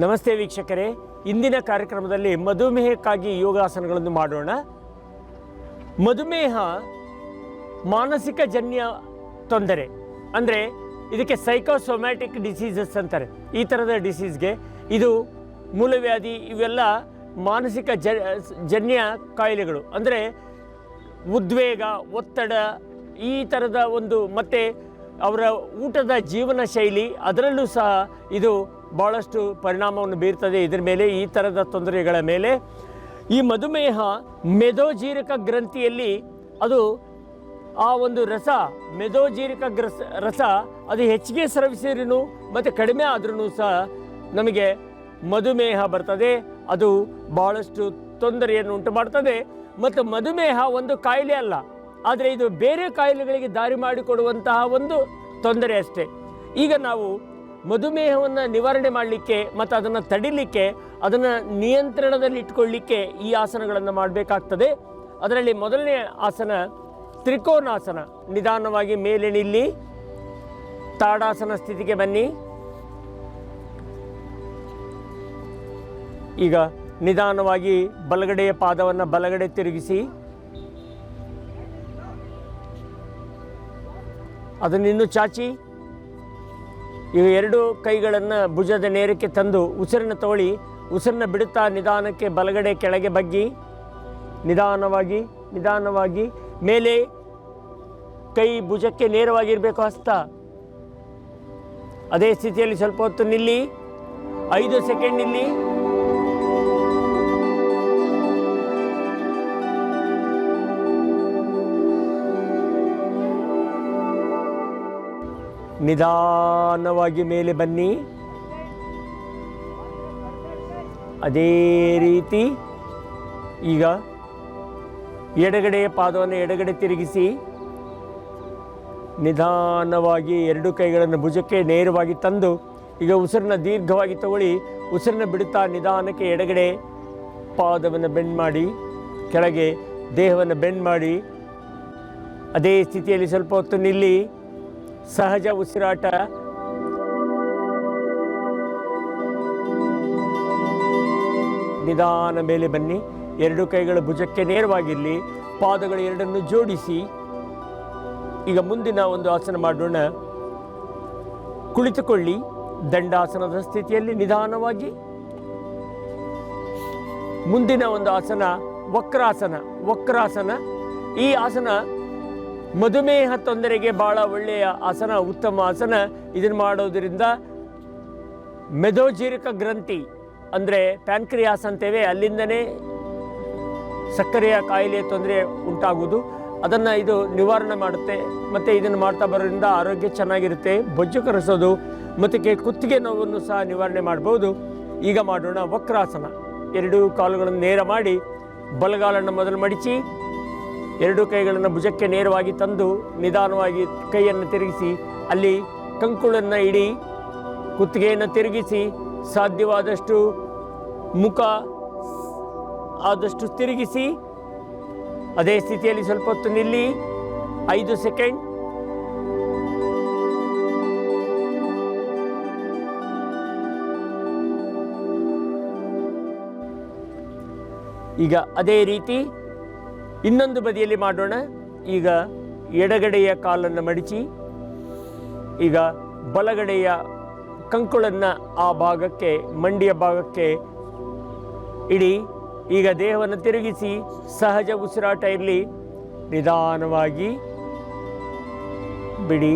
ನಮಸ್ತೆ ವೀಕ್ಷಕರೇ, ಇಂದಿನ ಕಾರ್ಯಕ್ರಮದಲ್ಲಿ ಮಧುಮೇಹಕ್ಕಾಗಿ ಯೋಗಾಸನಗಳನ್ನು ಮಾಡೋಣ. ಮಧುಮೇಹ ಮಾನಸಿಕ ಜನ್ಯ ತೊಂದರೆ, ಅಂದರೆ ಇದಕ್ಕೆ ಸೈಕೋಸೊಮ್ಯಾಟಿಕ್ ಡಿಸೀಸಸ್ ಅಂತಾರೆ. ಈ ಥರದ ಡಿಸೀಸ್ಗೆ ಇದು ಮೂಲವ್ಯಾಧಿ, ಇವೆಲ್ಲ ಮಾನಸಿಕ ಜನ್ಯ ಕಾಯಿಲೆಗಳು. ಅಂದರೆ ಉದ್ವೇಗ, ಒತ್ತಡ, ಈ ಥರದ ಮತ್ತು ಅವರ ಊಟದ ಜೀವನ ಶೈಲಿ, ಅದರಲ್ಲೂ ಸಹ ಇದು ಭಾಳಷ್ಟು ಪರಿಣಾಮವನ್ನು ಬೀರ್ತದೆ ಇದರ ಮೇಲೆ, ಈ ಥರದ ತೊಂದರೆಗಳ ಮೇಲೆ. ಈ ಮಧುಮೇಹ ಮೆದೋಜೀರಕ ಗ್ರಂಥಿಯಲ್ಲಿ ಅದು ಆ ಒಂದು ರಸ, ಮೆದೋಜೀರಕ ರಸ ಅದು ಹೆಚ್ಚಿಗೆ ಸ್ರವಿಸಿರೂ ಮತ್ತು ಕಡಿಮೆ ಆದ್ರೂ ಸಹ ನಮಗೆ ಮಧುಮೇಹ ಬರ್ತದೆ. ಅದು ಭಾಳಷ್ಟು ತೊಂದರೆಯನ್ನು ಉಂಟು ಮಾಡ್ತದೆ. ಮತ್ತು ಮಧುಮೇಹ ಒಂದು ಕಾಯಿಲೆ ಅಲ್ಲ, ಆದರೆ ಇದು ಬೇರೆ ಕಾಯಿಲೆಗಳಿಗೆ ದಾರಿ ಮಾಡಿಕೊಡುವಂತಹ ಒಂದು ತೊಂದರೆ ಅಷ್ಟೇ. ಈಗ ನಾವು ಮಧುಮೇಹವನ್ನು ನಿವಾರಣೆ ಮಾಡಲಿಕ್ಕೆ ಮತ್ತು ಅದನ್ನು ತಡಿಲಿಕ್ಕೆ, ಅದನ್ನು ನಿಯಂತ್ರಣದಲ್ಲಿ ಇಟ್ಕೊಳ್ಳಿಕ್ಕೆ ಈ ಆಸನಗಳನ್ನು ಮಾಡಬೇಕಾಗ್ತದೆ. ಅದರಲ್ಲಿ ಮೊದಲನೇ ಆಸನ ತ್ರಿಕೋನಾಸನ. ನಿಧಾನವಾಗಿ ಮೇಲೆ ನಿಲ್ಲಿ, ತಾಡಾಸನ ಸ್ಥಿತಿಗೆ ಬನ್ನಿ. ಈಗ ನಿಧಾನವಾಗಿ ಬಲಗಡೆಯ ಪಾದವನ್ನು ಬಲಗಡೆ ತಿರುಗಿಸಿ, ಅದನ್ನಿನ್ನೂ ಚಾಚಿ, ಈಗ ಎರಡು ಕೈಗಳನ್ನು ಭುಜದ ನೇರಕ್ಕೆ ತಂದು ಉಸಿರನ್ನು ತಗೊಳ್ಳಿ. ಉಸಿರನ್ನು ಬಿಡುತ್ತಾ ನಿಧಾನಕ್ಕೆ ಬಲಗಡೆ ಕೆಳಗೆ ಬಗ್ಗಿ, ನಿಧಾನವಾಗಿ ನಿಧಾನವಾಗಿ ಮೇಲೆ, ಕೈ ಭುಜಕ್ಕೆ ನೇರವಾಗಿರಬೇಕು, ಹಸ್ತ ಅದೇ ಸ್ಥಿತಿಯಲ್ಲಿ ಸ್ವಲ್ಪ ಹೊತ್ತು ನಿಲ್ಲಿ. 5 ಸೆಕೆಂಡ್ ನಿಲ್ಲಿ. ನಿಧಾನವಾಗಿ ಮೇಲೆ ಬನ್ನಿ. ಅದೇ ರೀತಿ ಈಗ ಎಡಗಡೆಯ ಪಾದವನ್ನು ಎಡಗಡೆ ತಿರುಗಿಸಿ, ನಿಧಾನವಾಗಿ ಎರಡು ಕೈಗಳನ್ನು ಭುಜಕ್ಕೆ ನೇರವಾಗಿ ತಂದು, ಈಗ ಉಸಿರನ್ನ ದೀರ್ಘವಾಗಿ ತಗೊಳ್ಳಿ. ಉಸಿರನ್ನ ಬಿಡುತ್ತಾ ನಿಧಾನಕ್ಕೆ ಎಡಗಡೆ ಪಾದವನ್ನು ಬೆಂಡ್ ಮಾಡಿ, ಕೆಳಗೆ ದೇಹವನ್ನು ಬೆಂಡ್ ಮಾಡಿ, ಅದೇ ಸ್ಥಿತಿಯಲ್ಲಿ ಸ್ವಲ್ಪ ಹೊತ್ತು ನಿಲ್ಲಿ. ಸಹಜ ಉಸಿರಾಟ. ನಿಧಾನ ಮೇಲೆ ಬನ್ನಿ. ಎರಡು ಕೈಗಳು ಭುಜಕ್ಕೆ ನೇರವಾಗಿರಲಿ, ಪಾದಗಳು ಎರಡನ್ನು ಜೋಡಿಸಿ. ಈಗ ಮುಂದಿನ ಒಂದು ಆಸನ ಮಾಡೋಣ. ಕುಳಿತುಕೊಳ್ಳಿ ದಂಡಾಸನದ ಸ್ಥಿತಿಯಲ್ಲಿ ನಿಧಾನವಾಗಿ. ಮುಂದಿನ ಒಂದು ಆಸನ ವಕ್ರಾಸನ. ವಕ್ರಾಸನ ಈ ಆಸನ ಮಧುಮೇಹ ತೊಂದರೆಗೆ ಭಾಳ ಒಳ್ಳೆಯ ಆಸನ, ಉತ್ತಮ ಆಸನ. ಇದನ್ನು ಮಾಡೋದರಿಂದ ಮೆದೋಜೀರಕ ಗ್ರಂಥಿ, ಅಂದರೆ ಪ್ಯಾನ್ಕ್ರಿಯಾಸ್ ಅಂತೇವೆ, ಅಲ್ಲಿಂದನೇ ಸಕ್ಕರೆಯ ಕಾಯಿಲೆಯ ತೊಂದರೆ ಉಂಟಾಗುವುದು, ಅದನ್ನು ಇದು ನಿವಾರಣೆ ಮಾಡುತ್ತೆ. ಮತ್ತು ಇದನ್ನು ಮಾಡ್ತಾ ಬರೋದ್ರಿಂದ ಆರೋಗ್ಯ ಚೆನ್ನಾಗಿರುತ್ತೆ. ಬೊಜ್ಜು ಕರಗಿಸೋದು ಮತ್ತು ಕುತ್ತಿಗೆ ನೋವನ್ನು ಸಹ ನಿವಾರಣೆ ಮಾಡ್ಬೋದು. ಈಗ ಮಾಡೋಣ ವಕ್ರಾಸನ. ಎರಡೂ ಕಾಲುಗಳನ್ನು ನೇರ ಮಾಡಿ, ಬಲಗಾಲನ್ನು ಮೊದಲು ಮಡಿಚಿ, ಎರಡು ಕೈಗಳನ್ನು ಭುಜಕ್ಕೆ ನೇರವಾಗಿ ತಂದು ನಿಧಾನವಾಗಿ ಕೈಯನ್ನು ತಿರುಗಿಸಿ, ಅಲ್ಲಿ ಕಂಕುಳನ್ನು ಇಡಿ, ಕುತ್ತಿಗೆಯನ್ನು ತಿರುಗಿಸಿ, ಸಾಧ್ಯವಾದಷ್ಟು ಮುಖ ಆದಷ್ಟು ತಿರುಗಿಸಿ. ಅದೇ ಸ್ಥಿತಿಯಲ್ಲಿ ಸ್ವಲ್ಪ ಹೊತ್ತು ನಿಲ್ಲಿ. 5 ಸೆಕೆಂಡ್. ಈಗ ಅದೇ ರೀತಿ ಇನ್ನೊಂದು ಬದಿಯಲ್ಲಿ ಮಾಡೋಣ. ಈಗ ಎಡಗಡೆಯ ಕಾಲನ್ನು ಮಡಿಚಿ, ಈಗ ಬಲಗಡೆಯ ಕಂಕುಳನ್ನು ಆ ಭಾಗಕ್ಕೆ, ಮಂಡಿಯ ಭಾಗಕ್ಕೆ ಇಡಿ. ಈಗ ದೇಹವನ್ನು ತಿರುಗಿಸಿ, ಸಹಜ ಉಸಿರಾಟ ಇರಲಿ. ನಿಧಾನವಾಗಿ ಬಿಡಿ.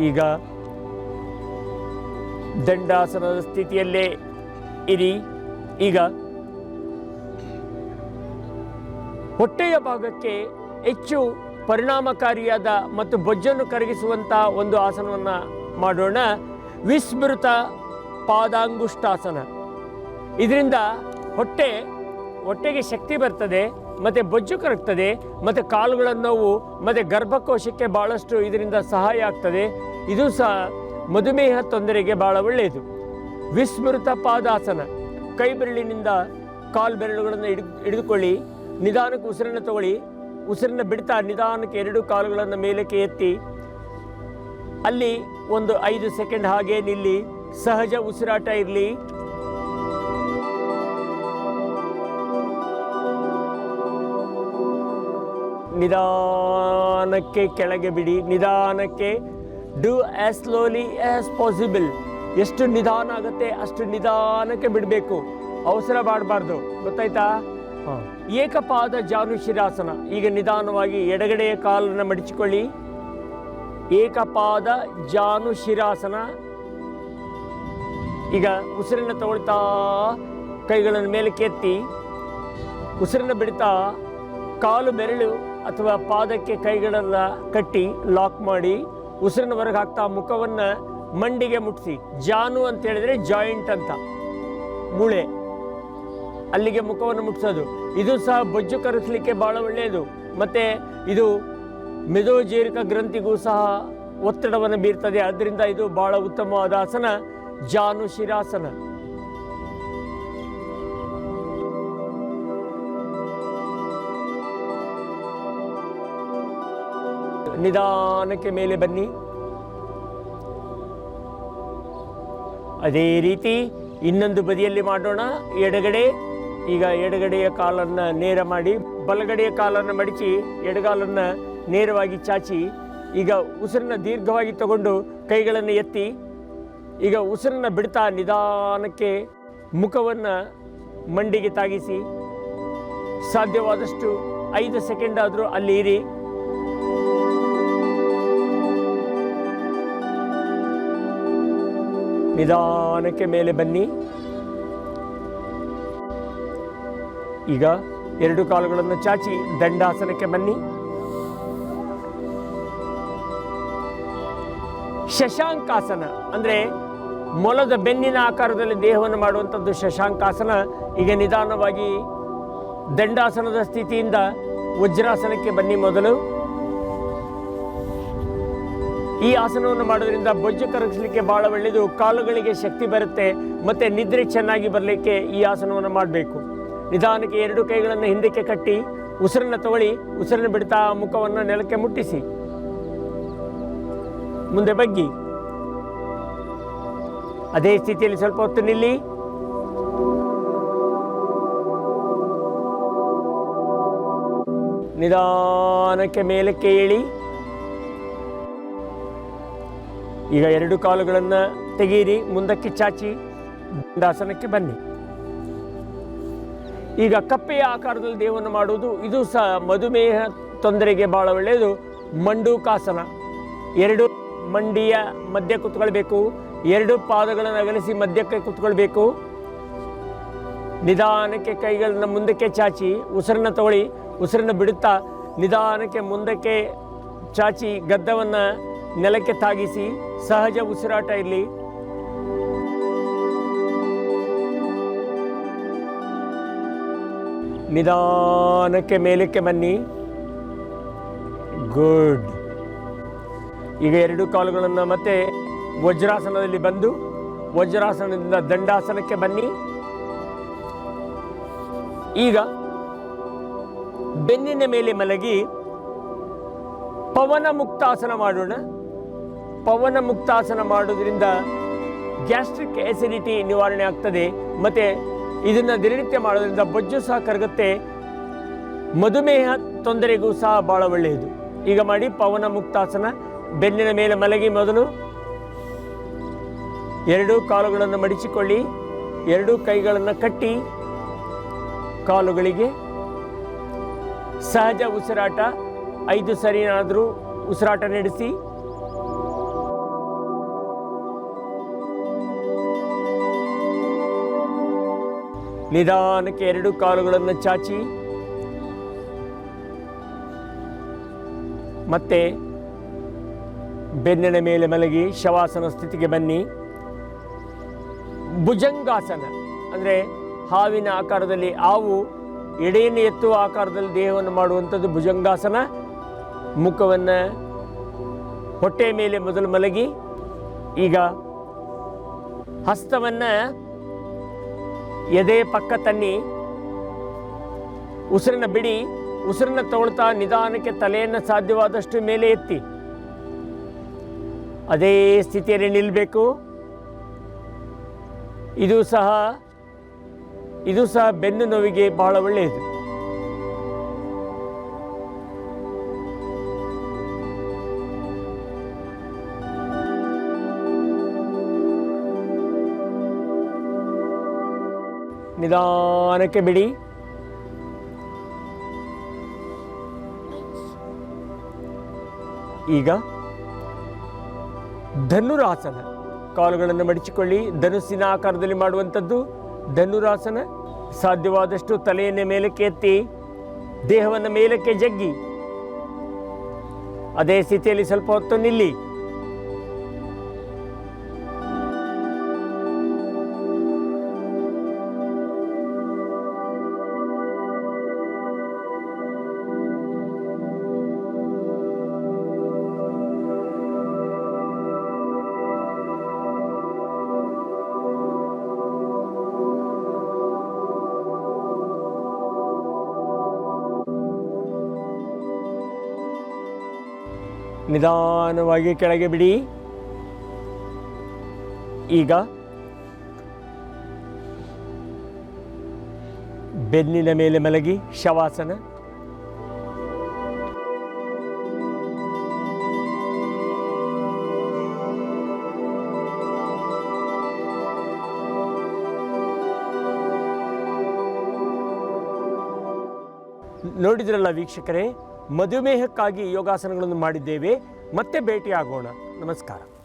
ಈಗ ದಂಡಾಸನದ ಸ್ಥಿತಿಯಲ್ಲೇ ಇರಿ. ಈಗ ಹೊಟ್ಟೆಯ ಭಾಗಕ್ಕೆ ಹೆಚ್ಚು ಪರಿಣಾಮಕಾರಿಯಾದ ಮತ್ತು ಬೊಜ್ಜನ್ನು ಕರಗಿಸುವಂಥ ಒಂದು ಆಸನವನ್ನು ಮಾಡೋಣ. ವಿಸ್ಮೃತ ಪಾದಾಂಗುಷ್ಟಾಸನ. ಇದರಿಂದ ಹೊಟ್ಟೆಗೆ ಶಕ್ತಿ ಬರ್ತದೆ, ಮತ್ತು ಬೊಜ್ಜು ಕರಗ್ತದೆ, ಮತ್ತು ಕಾಲುಗಳ ನೋವು ಮತ್ತು ಗರ್ಭಕೋಶಕ್ಕೆ ಭಾಳಷ್ಟು ಇದರಿಂದ ಸಹಾಯ ಆಗ್ತದೆ. ಇದು ಸಹ ಮಧುಮೇಹ ತೊಂದರೆಗೆ ಭಾಳ ಒಳ್ಳೆಯದು. ವಿಸ್ಮೃತ ಪಾದಾಸನ. ಕೈ ಬೆರಳಿನಿಂದ ಕಾಲು ಬೆರಳುಗಳನ್ನು ಹಿಡಿದುಕೊಳ್ಳಿ. ನಿಧಾನಕ್ಕೆ ಉಸಿರನ್ನು ತಗೊಳ್ಳಿ. ಉಸಿರನ್ನು ಬಿಡ್ತಾ ನಿಧಾನಕ್ಕೆ ಎರಡು ಕಾಲುಗಳನ್ನು ಮೇಲಕ್ಕೆ ಎತ್ತಿ, ಅಲ್ಲಿ ಒಂದು 5 ಸೆಕೆಂಡ್ ಹಾಗೆ ನಿಲ್ಲಿ. ಸಹಜ ಉಸಿರಾಟ ಇರಲಿ. ನಿಧಾನಕ್ಕೆ ಕೆಳಗೆ ಬಿಡಿ. ನಿಧಾನಕ್ಕೆ, do as slowly as possible. ಎಷ್ಟು ನಿಧಾನ ಆಗುತ್ತೆ ಅಷ್ಟು ನಿಧಾನಕ್ಕೆ ಬಿಡಬೇಕು, ಅವಸರ ಮಾಡಬಾರ್ದು. ಗೊತ್ತಾಯ್ತಾ? ಏಕಪಾದ ಜಾನುಶಿರಾಸನ. ಈಗ ನಿಧಾನವಾಗಿ ಎಡಗಡೆಯ ಕಾಲನ್ನು ಮಡಚಿಕೊಳ್ಳಿ. ಏಕಪಾದ ಜಾನುಶಿರಾಸನ. ಈಗ ಉಸಿರನ್ನು ತಗೊಳ್ತಾ ಕೈಗಳನ್ನು ಮೇಲಕ್ಕೆ ಎತ್ತಿ ಉಸಿರನ್ನು ಬಿಡ್ತಾ ಕಾಲು ಬೆರಳು ಅಥವಾ ಪಾದಕ್ಕೆ ಕೈಗಳನ್ನು ಕಟ್ಟಿ ಲಾಕ್ ಮಾಡಿ ಉಸಿರನ್ನು ಹೊರಗೆ ಹಾಕ್ತಾ ಮುಖವನ್ನು ಮಂಡಿಗೆ ಮುಟ್ಟಿಸಿ. ಜಾನು ಅಂತ ಹೇಳಿದರೆ ಜಾಯಿಂಟ್ ಅಂತ, ಮೂಳೆ, ಅಲ್ಲಿಗೆ ಮುಖವನ್ನು ಮುಟ್ಟಿಸೋದು. ಇದು ಸಹ ಬೊಜ್ಜು ಕರಗಿಸಲಿಕ್ಕೆ ಭಾಳ ಒಳ್ಳೆಯದು. ಮತ್ತು ಇದು ಮೆದೋಜೀರಕ ಗ್ರಂಥಿಗೂ ಸಹ ಒತ್ತಡವನ್ನು ಬೀರ್ತದೆ. ಆದ್ದರಿಂದ ಇದು ಭಾಳ ಉತ್ತಮವಾದ ಆಸನ, ಜಾನುಶಿರಾಸನ. ನಿಧಾನಕ್ಕೆ ಮೇಲೆ ಬನ್ನಿ. ಅದೇ ರೀತಿ ಇನ್ನೊಂದು ಬದಿಯಲ್ಲಿ ಮಾಡೋಣ. ಎಡಗಡೆ. ಈಗ ಎಡಗಡೆಯ ಕಾಲನ್ನು ನೇರ ಮಾಡಿ ಬಲಗಡೆಯ ಕಾಲನ್ನು ಮಡಚಿ ಎಡಗಾಲನ್ನು ನೇರವಾಗಿ ಚಾಚಿ ಈಗ ಉಸಿರನ್ನು ದೀರ್ಘವಾಗಿ ತಗೊಂಡು ಕೈಗಳನ್ನು ಎತ್ತಿ ಈಗ ಉಸಿರನ್ನು ಬಿಡ್ತಾ ನಿಧಾನಕ್ಕೆ ಮುಖವನ್ನು ಮಂಡಿಗೆ ತಾಗಿಸಿ ಸಾಧ್ಯವಾದಷ್ಟು 5 ಸೆಕೆಂಡ್ ಆದರೂ ಅಲ್ಲಿ ಇರಿ. ನಿಧಾನಕ್ಕೆ ಮೇಲೆ ಬನ್ನಿ. ಈಗ 2 ಕಾಲುಗಳನ್ನು ಚಾಚಿ ದಂಡಾಸನಕ್ಕೆ ಬನ್ನಿ. ಶಶಾಂಕಾಸನ ಅಂದರೆ ಮೊಲದ ಬೆನ್ನಿನ ಆಕಾರದಲ್ಲಿ ದೇಹವನ್ನು ಮಾಡುವಂಥದ್ದು ಶಶಾಂಕಾಸನ. ಈಗ ನಿಧಾನವಾಗಿ ದಂಡಾಸನದ ಸ್ಥಿತಿಯಿಂದ ವಜ್ರಾಸನಕ್ಕೆ ಬನ್ನಿ. ಮೊದಲು ಈ ಆಸನವನ್ನು ಮಾಡೋದ್ರಿಂದ ಬೊಜ್ಜು ಕರಗಿಸಲಿಕ್ಕೆ ಭಾಳ ಒಳ್ಳೆಯದು. ಕಾಲುಗಳಿಗೆ ಶಕ್ತಿ ಬರುತ್ತೆ ಮತ್ತು ನಿದ್ರೆ ಚೆನ್ನಾಗಿ ಬರಲಿಕ್ಕೆ ಈ ಆಸನವನ್ನು ಮಾಡಬೇಕು. ನಿಧಾನಕ್ಕೆ 2 ಕೈಗಳನ್ನು ಹಿಂದಕ್ಕೆ ಕಟ್ಟಿ ಉಸಿರನ್ನು ತಗೊಳ್ಳಿ. ಉಸಿರನ್ನು ಬಿಡ್ತಾ ಮುಖವನ್ನು ನೆಲಕ್ಕೆ ಮುಟ್ಟಿಸಿ ಮುಂದೆ ಬಗ್ಗಿ ಅದೇ ಸ್ಥಿತಿಯಲ್ಲಿ ಸ್ವಲ್ಪ ಹೊತ್ತು ನಿಲ್ಲಿ. ನಿಧಾನಕ್ಕೆ ಮೇಲಕ್ಕೆ ಏಳಿ. ಈಗ 2 ಕಾಲುಗಳನ್ನು ತೆಗೀರಿ, ಮುಂದಕ್ಕೆ ಚಾಚಿ ದಂಡಾಸನಕ್ಕೆ ಬನ್ನಿ. ಈಗ ಕಪ್ಪೆಯ ಆಕಾರದಲ್ಲಿ ದೇಹವನ್ನು ಮಾಡುವುದು, ಇದು ಸಹ ಮಧುಮೇಹ ತೊಂದರೆಗೆ ಭಾಳ ಒಳ್ಳೆಯದು. ಮಂಡೂಕಾಸನ. 2 ಮಂಡಿಯ ಮಧ್ಯ ಕೂತ್ಕೊಳ್ಬೇಕು. 2 ಪಾದಗಳನ್ನು ಅಗಲಿಸಿ ಮಧ್ಯಕ್ಕೆ ಕೂತ್ಕೊಳ್ಬೇಕು. ನಿಧಾನಕ್ಕೆ ಕೈಗಳನ್ನು ಮುಂದಕ್ಕೆ ಚಾಚಿ ಉಸಿರನ್ನು ತಗೊಳ್ಳಿ. ಉಸಿರನ್ನು ಬಿಡುತ್ತಾ ನಿಧಾನಕ್ಕೆ ಮುಂದಕ್ಕೆ ಚಾಚಿ ಗದ್ದವನ್ನು ನೆಲಕ್ಕೆ ತಾಗಿಸಿ ಸಹಜ ಉಸಿರಾಟ ಇರಲಿ. ನಿಧಾನಕ್ಕೆ ಮೇಲಕ್ಕೆ ಬನ್ನಿ. ಗುಡ್. ಈಗ 2 ಕಾಲುಗಳನ್ನು ಮತ್ತೆ ವಜ್ರಾಸನದಲ್ಲಿ ಬಂದು ವಜ್ರಾಸನದಿಂದ ದಂಡಾಸನಕ್ಕೆ ಬನ್ನಿ. ಈಗ ಬೆನ್ನಿನ ಮೇಲೆ ಮಲಗಿ ಪವನ ಮುಕ್ತಾಸನ ಮಾಡೋಣ. ಪವನ ಮುಕ್ತಾಸನ ಮಾಡೋದ್ರಿಂದ ಗ್ಯಾಸ್ಟ್ರಿಕ್ ಆಸಿಡಿಟಿ ನಿವಾರಣೆ ಆಗ್ತದೆ. ಮತ್ತು ಇದನ್ನು ದಿನನಿತ್ಯ ಮಾಡೋದ್ರಿಂದ ಬೊಜ್ಜು ಸಹ ಕರಗುತ್ತೆ. ಮಧುಮೇಹ ತೊಂದರೆಗೂ ಸಹ ಭಾಳ ಒಳ್ಳೆಯದು. ಈಗ ಮಾಡಿ ಪವನ ಮುಕ್ತಾಸನ. ಬೆನ್ನಿನ ಮೇಲೆ ಮಲಗಿ ಮೊದಲು 2 ಕಾಲುಗಳನ್ನು ಮಡಿಚಿಕೊಳ್ಳಿ. 2 ಕೈಗಳನ್ನು ಕಟ್ಟಿ ಕಾಲುಗಳಿಗೆ ಸಹಜ ಉಸಿರಾಟ 5 ಸರಿನಾದರೂ ಉಸಿರಾಟ ನಡೆಸಿ. ನಿಧಾನಕ್ಕೆ 2 ಕಾಲುಗಳನ್ನು ಚಾಚಿ ಮತ್ತೆ ಬೆನ್ನಿನ ಮೇಲೆ ಮಲಗಿ ಶವಾಸನ ಸ್ಥಿತಿಗೆ ಬನ್ನಿ. ಭುಜಂಗಾಸನ ಅಂದರೆ ಹಾವಿನ ಆಕಾರದಲ್ಲಿ, ಹಾವು ಎಡೆಯನ್ನು ಎತ್ತುವ ಆಕಾರದಲ್ಲಿ ದೇಹವನ್ನು ಮಾಡುವಂಥದ್ದು ಭುಜಂಗಾಸನ. ಮುಖವನ್ನು ಹೊಟ್ಟೆಯ ಮೇಲೆ ಮೊದಲು ಮಲಗಿ ಈಗ ಹಸ್ತವನ್ನು ಎದೆ ಪಕ್ಕ ತನ್ನಿ. ಉಸಿರನ್ನು ಬಿಡಿ. ಉಸಿರನ್ನು ತಗೊಳ್ತಾ ನಿಧಾನಕ್ಕೆ ತಲೆಯನ್ನು ಸಾಧ್ಯವಾದಷ್ಟು ಮೇಲೆ ಎತ್ತಿ ಅದೇ ಸ್ಥಿತಿಯಲ್ಲಿ ನಿಲ್ಲಬೇಕು. ಇದು ಸಹ ಬೆನ್ನು ನೋವಿಗೆ ಬಹಳ ಒಳ್ಳೆಯದು. ನಿಧಾನಕ್ಕೆ ಬಿಡಿ. ಈಗ ಧನುರಾಸನ, ಕಾಲುಗಳನ್ನು ಮಡಚಿಕೊಳ್ಳಿ. ಧನುಸ್ಸಿನ ಆಕಾರದಲ್ಲಿ ಮಾಡುವಂಥದ್ದು ಧನುರಾಸನ. ಸಾಧ್ಯವಾದಷ್ಟು ತಲೆಯನ್ನೇ ಮೇಲಕ್ಕೆ ಎತ್ತಿ ದೇಹವನ್ನು ಮೇಲಕ್ಕೆ ಜಗ್ಗಿ ಅದೇ ಸ್ಥಿತಿಯಲ್ಲಿ ಸ್ವಲ್ಪ ಹೊತ್ತು ನಿಲ್ಲಿ. ನಿಧಾನವಾಗಿ ಕೆಳಗೆ ಬಿಡಿ. ಈಗ ಬೆನ್ನಿನ ಮೇಲೆ ಮಲಗಿ ಶವಾಸನ. ನೋಡಿದ್ರಲ್ಲ ವೀಕ್ಷಕರೇ, ಮಧುಮೇಹಕ್ಕಾಗಿ ಯೋಗಾಸನಗಳನ್ನು ಮಾಡಿದ್ದೇವೆ. ಮತ್ತೆ ಭೇಟಿಯಾಗೋಣ. ನಮಸ್ಕಾರ.